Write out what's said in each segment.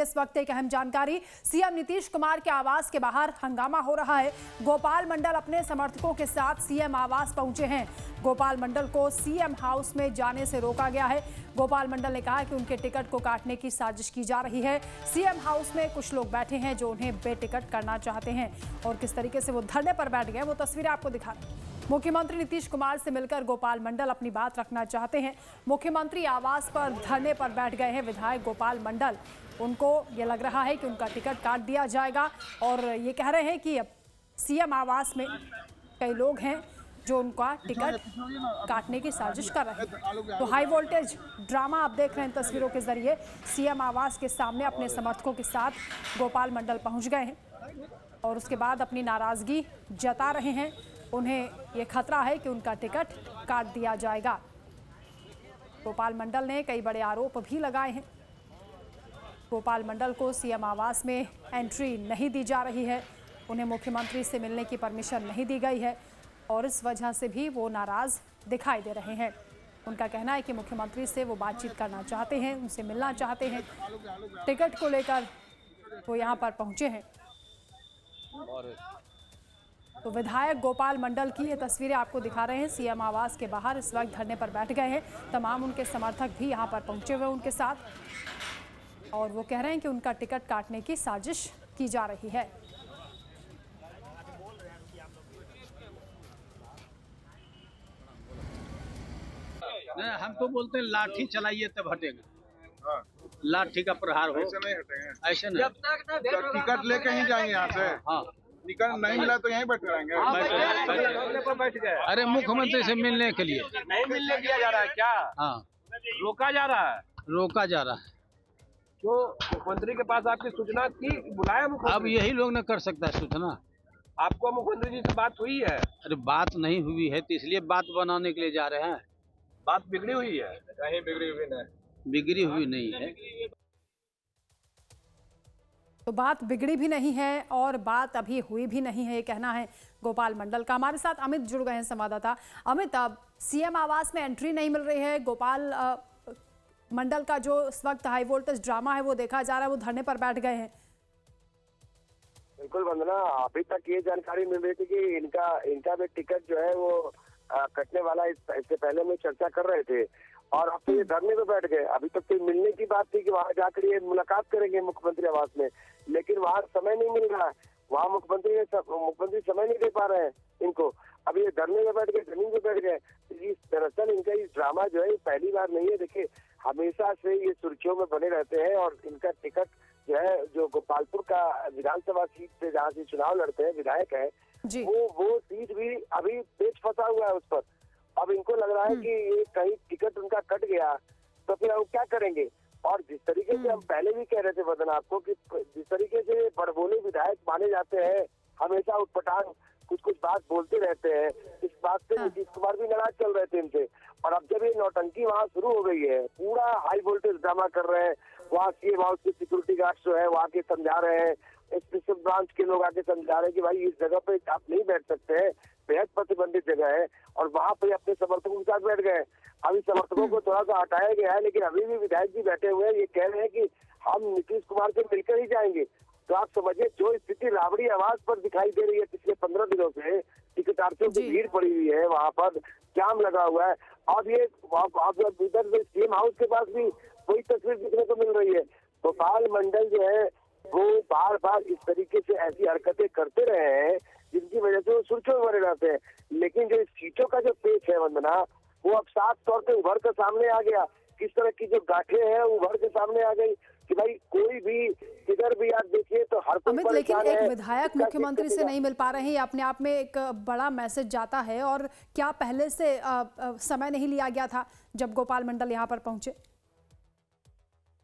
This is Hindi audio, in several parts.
इस वक्त एक अहम जानकारी। सीएम नीतीश कुमार के आवास के बाहर हंगामा हो रहा है। गोपाल मंडल अपने समर्थकों के साथ सीएम आवास पहुंचे हैं। गोपाल मंडल को सीएम हाउस में जाने से रोका गया है। गोपाल मंडल ने कहा कि उनके टिकट को काटने की साजिश की जा रही है। सीएम हाउस में कुछ लोग बैठे हैं जो उन्हें बेटिकट करना चाहते हैं और किस तरीके से वो धरने पर बैठ गए वो तस्वीरें आपको दिखा रहे हैं। मुख्यमंत्री नीतीश कुमार से मिलकर गोपाल मंडल अपनी बात रखना चाहते हैं। मुख्यमंत्री आवास पर धरने पर बैठ गए हैं विधायक गोपाल मंडल। उनको ये लग रहा है कि उनका टिकट काट दिया जाएगा और ये कह रहे हैं कि अब सीएम आवास में कई लोग हैं जो उनका टिकट काटने की साजिश कर रहे हैं। तो हाई वोल्टेज ड्रामा आप देख रहे हैं तस्वीरों के जरिए। सीएम आवास के सामने अपने समर्थकों के साथ गोपाल मंडल पहुंच गए हैं और उसके बाद अपनी नाराजगी जता रहे हैं। उन्हें ये खतरा है कि उनका टिकट काट दिया जाएगा। गोपाल मंडल ने कई बड़े आरोप भी लगाए हैं। गोपाल मंडल को सीएम आवास में एंट्री नहीं दी जा रही है। उन्हें मुख्यमंत्री से मिलने की परमिशन नहीं दी गई है और इस वजह से भी वो नाराज दिखाई दे रहे हैं। उनका कहना है कि मुख्यमंत्री से वो बातचीत करना चाहते हैं, उनसे मिलना चाहते हैं। टिकट को लेकर वो यहाँ पर पहुंचे हैं। तो विधायक गोपाल मंडल की ये तस्वीरें आपको दिखा रहे हैं। सीएम आवास के बाहर इस वक्त धरने पर बैठ गए हैं। तमाम उनके समर्थक भी यहाँ पर पहुंचे हुए उनके साथ और वो कह रहे हैं कि उनका टिकट काटने की साजिश की जा रही है। हम तो बोलते हैं लाठी चलाइए तब हटेगा। लाठी का प्रहार हो, ऐसे नहीं हटेंगे। ऐसे नहीं। टिकट लेके ही जाएंगे यहाँ से। हाँ, टिकट नहीं मिला तो यहीं बैठे रहेंगे। बैठ गए। अरे मुख्यमंत्री से मिलने के लिए नहीं मिलने दिया जा रहा है क्या? हाँ, रोका जा रहा है। रोका जा रहा है। तो मुख्यमंत्री के पास आपकी सूचना की बुलाया अब मुख्यमंत्री? यही लोग न कर सकता है सूचना। आपको मुख्यमंत्री जी से बात हुई है? अरे बात नहीं हुई है तो इसलिए बात बनाने के लिए जा रहे हैं। बात बिगड़ी हुई है? कहीं बिगड़ी हुई नहीं। बिगड़ी हुई नहीं है। तो बात बिगड़ी भी नहीं है और बात अभी हुई भी नहीं है, ये कहना है गोपाल मंडल का। हमारे साथ अमित जुड़ गए हैं, संवाददाता। अमित, अब सीएम आवास में एंट्री नहीं मिल रही है। गोपाल मंडल का जो इस वक्त हाई वोल्टेज ड्रामा है वो देखा जा रहा है, वो धरने पर बैठ गए हैं। बिल्कुल वंदना, अभी तक ये जानकारी मिल रही थी कि इनका भी टिकट जो है वो कटने वाला। इससे पहले में चर्चा कर रहे थे और अब तो ये धरने पे बैठ गए। अभी तक तो मिलने की बात थी कि वहाँ जाकर ये मुलाकात करेंगे मुख्यमंत्री आवास में, लेकिन वहाँ समय नहीं मिल रहा है। वहाँ मुख्यमंत्री समय नहीं दे पा रहे हैं इनको। अब ये धरने में बैठ गए, जमीन पे बैठ गए। दरअसल इनका ये ड्रामा जो है पहली बार नहीं है। देखिए, हमेशा से ये सुर्खियों में बने रहते हैं और इनका टिकट जो है, जो गोपालपुर का विधानसभा सीट से जहाँ से चुनाव लड़ते हैं विधायक है, वो सीट भी अभी पेच फंसा हुआ है उस पर। अब इनको लग रहा है कि ये कहीं टिकट उनका कट गया तो फिर वो क्या करेंगे। और जिस तरीके से हम पहले भी कह रहे थे वदन आपको कि जिस तरीके से बड़बोले विधायक माने जाते हैं, हमेशा उठपटांग कुछ बात बोलते रहते हैं, इस बात से नीतीश कुमार भी नाराज चल रहे थे इनसे। और अब जब ये नौटंकी वहाँ शुरू हो गई है, पूरा हाई वोल्टेज ड्रामा कर रहे हैं। वहाँ सीएम हाउस के सिक्योरिटी गार्ड जो है वो आके समझा रहे हैं, स्पेशल ब्रांच के लोग आके समझा रहे हैं कि भाई इस जगह पे आप नहीं बैठ सकते हैं, बेहद प्रतिबंधित जगह है। और वहाँ पे अपने समर्थकों के साथ बैठ गए। अभी समर्थकों को थोड़ा सा हटाया गया है, लेकिन अभी भी विधायक जी बैठे हुए हैं। ये कह रहे हैं कि हम नीतीश कुमार से मिलकर ही जाएंगे। तो आप समझिए, जो स्थिति राबड़ी आवास पर दिखाई दे रही है पिछले 15 दिनों से, टिकटार्थियों की भीड़ पड़ी हुई है, वहाँ पर जाम लगा हुआ है। अब ये इधर सीएम हाउस के पास भी कोई तस्वीर दिखने को मिल रही है। गोपाल मंडल जो है वो बार बार इस तरीके से ऐसी हरकतें करते रहे हैं जिनकी वजह से वो सुर्खियों में बने रहते हैं। लेकिन जो सीटों का जो पेच है वंदना, वो अब साफ तौर पे उभर कर सामने आ गया। किस तरह की जो गांठें हैं उभर के सामने आ गई कि भाई कोई भी किधर भी आप देखिए तो हर कोई। अमित, लेकिन एक विधायक मुख्यमंत्री से नहीं मिल पा रहे हैं, ये अपने आप में एक बड़ा मैसेज जाता है। और क्या पहले से समय नहीं लिया गया था जब गोपाल मंडल यहाँ पर पहुंचे?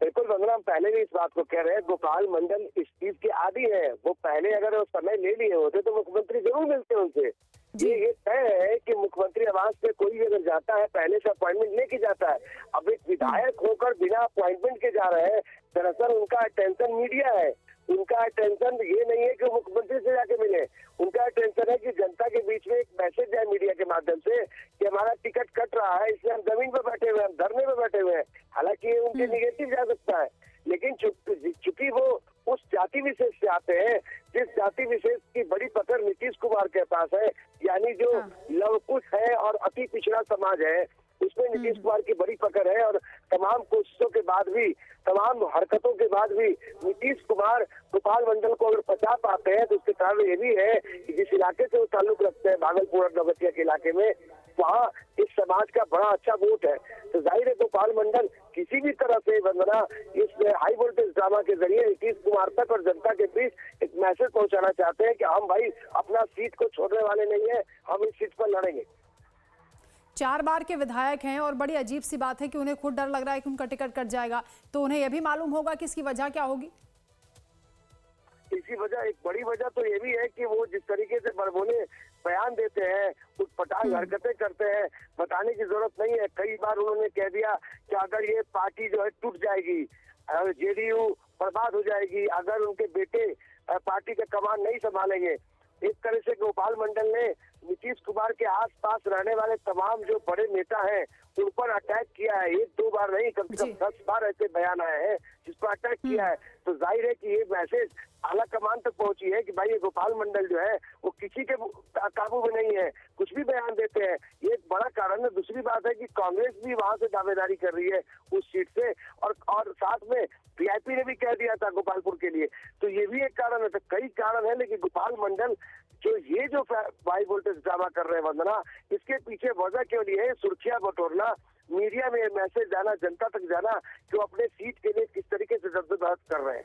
बिल्कुल वंदना, हम पहले भी इस बात को कह रहे हैं, गोपाल मंडल इस चीज के आदी है। वो पहले अगर वो समय ले लिए होते तो मुख्यमंत्री जरूर मिलते उनसे। ये तय है कि मुख्यमंत्री आवास पे कोई अगर जाता है पहले से अपॉइंटमेंट लेके जाता है। अब एक विधायक होकर बिना अपॉइंटमेंट के जा रहे हैं। दरअसल उनका अटेंशन मीडिया है। उनका अटेंशन ये नहीं है कि मुख्यमंत्री से जाके मिले। उनका अटेंशन है कि जनता के बीच में एक मैसेज जाए मीडिया के माध्यम से कि हमारा टिकट कट रहा है, इसलिए हम जमीन पर बैठे हुए हैं, हम धरने पर बैठे हुए हैं। हालांकि ये उनके निगेटिव जा सकता है, लेकिन चूंकि वो उस जाति विशेष से आते हैं जिस जाति विशेष की बड़ी पकड़ नीतीश कुमार के पास है, यानी जो लवकुश है और अति पिछड़ा समाज है, उसमें नीतीश कुमार की बड़ी पकड़ है। और तमाम कोशिशों के बाद भी, तमाम हरकतों के बाद भी नीतीश कुमार गोपाल मंडल को अगर बचा पाते हैं तो उसके कारण ये भी है कि जिस इलाके से वो ताल्लुक रखते हैं, भागलपुर और नवगछिया के इलाके में, वहाँ इस समाज का बड़ा अच्छा वोट है। तो जाहिर है गोपाल मंडल किसी भी तरह से वंदना इस हाई वोल्टेज ड्रामा के जरिए नीतीश कुमार तक और जनता के बीच एक मैसेज पहुंचाना चाहते हैं कि हम भाई अपना सीट को छोड़ने वाले नहीं है, हम इस सीट पर लड़ेंगे। 4 बार के विधायक हैं और बड़ी अजीब सी बात है कि उन्हें खुद डर लग रहा है कि उनका टिकट कट जाएगा, तो उन्हें यह भी मालूम होगा कि इसकी वजह क्या होगी। इसी वजह, एक बड़ी वजह तो ये भी है कि वो जिस तरीके से बड़बोले बयान देते हैं, कुछ पटाख हरकतें करते हैं, बताने की जरूरत नहीं है। कई बार उन्होंने कह दिया कि अगर ये पार्टी जो है टूट जाएगी, जेडीयू बर्बाद हो जाएगी, अगर उनके बेटे पार्टी का कमान नहीं संभालेंगे। इस तरह से गोपाल मंडल ने नीतीश कुमार के आसपास रहने वाले तमाम जो बड़े नेता हैं उन पर अटैक किया है। 1-2 बार नहीं, कम से कम 10 बार ऐसे बयान आए हैं जिस पर अटैक किया है। तो जाहिर है कि ये मैसेज आला कमान तक पहुंची है कि भाई ये गोपाल मंडल जो है वो किसी के काबू में नहीं है, कुछ भी बयान देते हैं। ये एक बड़ा कारण है। दूसरी बात है कि कांग्रेस भी वहां से दावेदारी कर रही है उस सीट से, और साथ में वीआईपी ने भी कह दिया था गोपालपुर के लिए। तो ये भी एक कारण है। तो कई कारण है, लेकिन गोपाल मंडल जो ये जो हाई वोल्टेज ड्रामा कर रहे हैं वंदना, इसके पीछे वजह केवल ये है सुर्खियां बटोरना, मीडिया में मैसेज जाना, जनता तक जाना कि वो अपने सीट के लिए किस तरीके से जद्दोजहद कर रहे हैं।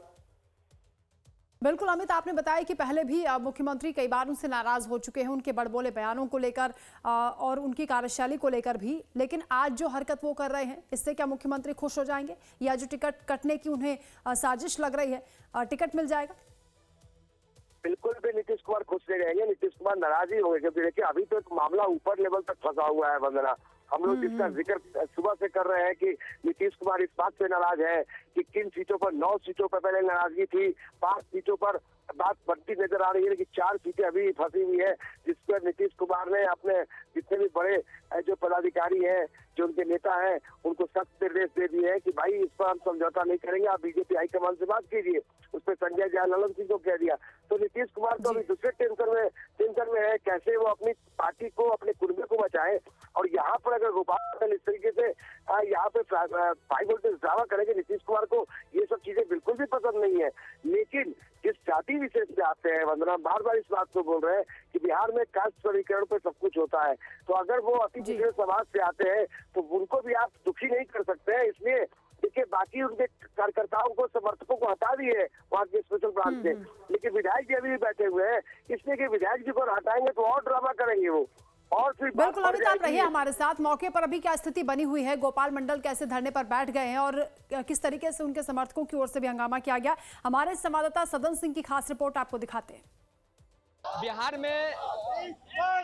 बिल्कुल अमित, आपने बताया कि पहले भी मुख्यमंत्री कई बार उनसे नाराज हो चुके हैं उनके बड़बोले बयानों को लेकर और उनकी कार्यशैली को लेकर भी, लेकिन आज जो हरकत वो कर रहे हैं इससे क्या मुख्यमंत्री खुश हो जाएंगे, या जो टिकट कटने की उन्हें साजिश लग रही है टिकट मिल जाएगा? बिल्कुल भी नीतीश कुमार खुश नहीं रहेंगे, नीतीश कुमार नाराज ही होंगे, क्योंकि देखिए अभी तो मामला ऊपर लेवल तक फंसा हुआ है वंदना। हम लोग जिसका जिक्र सुबह से कर रहे हैं कि नीतीश कुमार इस बात पे नाराज है कि किन सीटों पर, 9 सीटों पर पहले नाराजगी थी, 5 सीटों पर बात बढ़ती नजर आ रही है, लेकिन 4 सीटें अभी फंसी हुई है, जिस पर नीतीश कुमार ने अपने जितने भी बड़े जो पदाधिकारी हैं, जो उनके नेता हैं, उनको सख्त निर्देश दे दिए हैं कि भाई इस पर हम समझौता नहीं करेंगे, आप बीजेपी हाईकमान से बात कीजिए। उस पर संजय जायललन सिंह को कह दिया। तो नीतीश कुमार तो अभी दूसरे टेंशन में है, कैसे वो अपनी पार्टी को, अपने कुर्बे को बचाए। और यहाँ पर अगर गोपाल इस तरीके से यहाँ पे हाई वोल्टेज ड्रामा करेंगे नीतीश कुमार को, ये सब चीजें बिल्कुल भी पसंद नहीं है। लेकिन जिस जाति विशेष से आते हैं वंदना, बार बार इस बात को बोल रहे हैं कि बिहार में कास्ट वर्गीकरण पर सब कुछ होता है, तो अगर वो अति पिछड़े समाज से आते हैं तो उनको भी आप दुखी नहीं कर सकते हैं। इसलिए देखिए बाकी उनके कार्यकर्ताओं को, समर्थकों को हटा दिए वहाँ के स्पेशल ब्रांच से, लेकिन विधायक जी अभी भी बैठे हुए हैं, इसलिए कि विधायक जी को हटाएंगे तो और ड्रामा करेंगे वो। और फिर बिल्कुल अमित, आप रहिए हमारे साथ। मौके पर अभी क्या स्थिति बनी हुई है, गोपाल मंडल कैसे धरने पर बैठ गए हैं और किस तरीके से उनके समर्थकों की ओर से भी हंगामा किया गया, हमारे संवाददाता सदन सिंह की खास रिपोर्ट आपको दिखाते हैं। बिहार में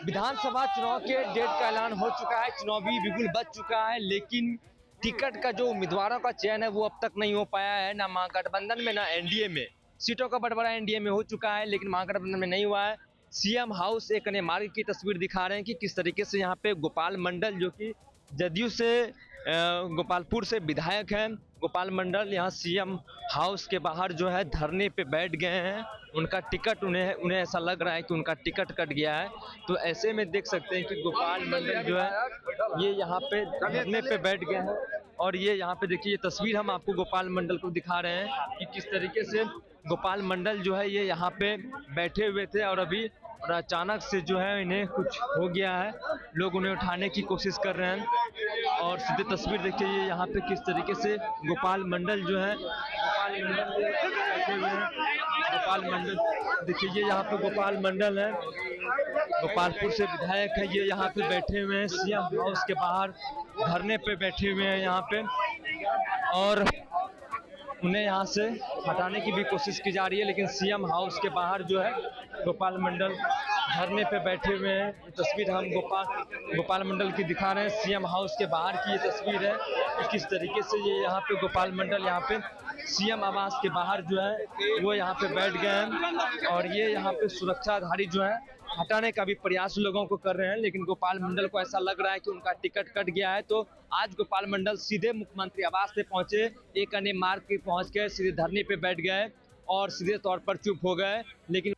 विधानसभा चुनाव के डेट का ऐलान हो चुका है, चुनावी बिगुल बज चुका है, लेकिन टिकट का जो उम्मीदवारों का चयन है वो अब तक नहीं हो पाया है, ना महागठबंधन में ना एनडीए में। सीटों का बंटवारा एनडीए में हो चुका है लेकिन महागठबंधन में नहीं हुआ है। सीएम हाउस एक नए मार्ग की तस्वीर दिखा रहे हैं कि किस तरीके से यहाँ पे गोपाल मंडल, जो कि जदयू से गोपालपुर से विधायक हैं, गोपाल मंडल यहाँ सीएम हाउस के बाहर जो है धरने पे बैठ गए हैं। उनका टिकट, उन्हें ऐसा लग रहा है कि उनका टिकट कट गया है। तो ऐसे में देख सकते हैं कि गोपाल मंडल जो है ये यहाँ पे धरने पे बैठ गए हैं। और ये यहाँ पे देखिए, ये तस्वीर हम आपको गोपाल मंडल को दिखा रहे हैं कि किस तरीके से गोपाल मंडल जो है ये यहाँ पे बैठे हुए थे और अभी अचानक से जो है इन्हें कुछ हो गया है, लोग उन्हें उठाने की कोशिश कर रहे हैं। और सीधे तस्वीर देखिए ये यहाँ पे किस तरीके से गोपाल मंडल जो है, गोपाल मंडल बैठे हुए हैं। गोपाल मंडल देखिए, ये यहाँ पे गोपाल मंडल है, गोपालपुर से विधायक है, ये यहाँ पे बैठे हुए हैं सीएम हाउस के बाहर धरने पे बैठे हुए हैं यहाँ पे। और उन्हें यहाँ से हटाने की भी कोशिश की जा रही है, लेकिन सीएम हाउस के बाहर जो है गोपाल मंडल धरने पे बैठे हुए हैं। ये तस्वीर हम गोपाल मंडल की दिखा रहे हैं, सीएम हाउस के बाहर की ये तस्वीर है कि किस तरीके से ये यहाँ पे गोपाल मंडल यहाँ पे सीएम आवास के बाहर जो है वो यहाँ पे बैठ गए हैं। और ये यहाँ पे सुरक्षाधारी जो है हटाने का भी प्रयास लोगों को कर रहे हैं, लेकिन गोपाल मंडल को ऐसा लग रहा है कि उनका टिकट कट गया है। तो आज गोपाल मंडल सीधे मुख्यमंत्री आवास से पहुंचे, एक अन्य मार्ग के पहुंच के सीधे धरने पे बैठ गए और सीधे तौर पर चुप हो गए। लेकिन